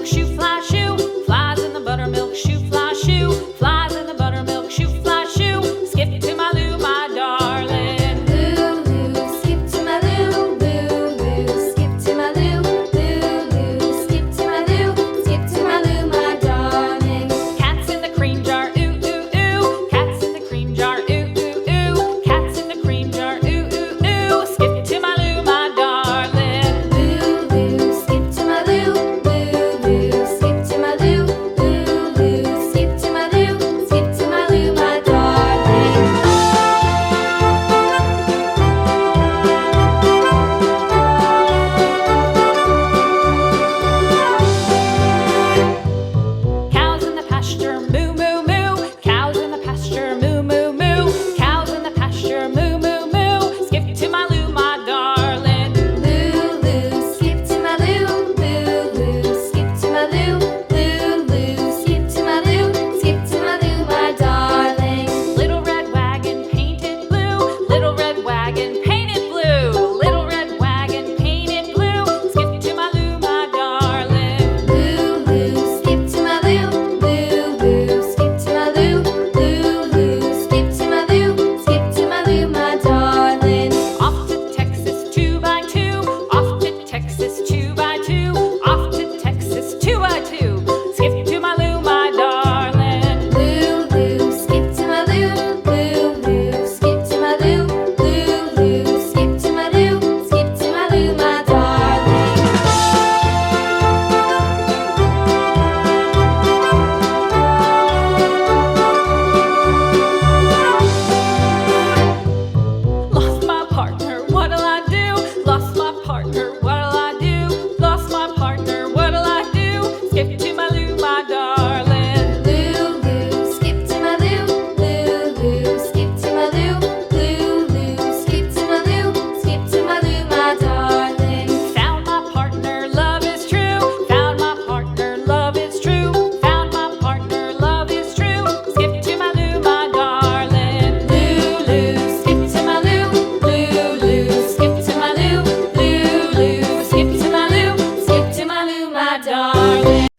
buttermilk shoe, fly shoe. Flies in the buttermilk shoe, fly shoe. Flies in the buttermilk shoe, fly shoe. Skip to my Lou, my darling. Lou, skip to my Lou, Lou, skip to my Lou, Lou, skip to my Lou, skip to my Lou, my darling. Cats in the cream jar, ooh, ooh, ooh. Cats in the cream jar, ooh, ooh, ooh. Cats in the cream jar, ooh, ooh, ooh. Skip to my Lou, my darling. Lou, skip to my Lou, Lou, skip to my Lou, Lou, skip to my Lou, skip to my Lou, my darling. Cows in the pasture, moo, moo, moo. Cows in the pasture, moo, moo, moo. Cows in the pasture, moo, moo, moo. Skip to my Lou, my darling. Lou, skip to my Lou, Lou, skip to my Lou, Lou, skip to my Lou, skip to my Lou, my darling. Little red wagon painted blue. Little red wagon painted blue. Little red wagon painted blue. Skip to my Lou, my darling. Lou, skip to my Lou, Lou, skip to my Lou, Lou, skip to my Lou, skip to my Lou, my darling. Off to Texas 2x2. Off to Texas 2x2. Off to Texas 2x2. Skip to my Lou, my darling. Lou, skip to my Lou, Lou, skip to my Lou, Lou, skip to my Lou, skip to my Lou, my darling. Lost my partner, what'll I do? Lost my partner, what'll I do? Lost my partner, what'll I do? Skip to my Lou, my darling. Lou, skip to my Lou, Lou, skip to my Lou, Lou, skip to my Lou, skip to my Lou, my darling. Found my partner, love is true. Found my partner, love is true. Found my partner, love is true. Skip to my Lou, my darling. Lou, skip to my Lou, Lou, skip to my Lou, Lou, skip to my Lou, skip to my Lou, my darling.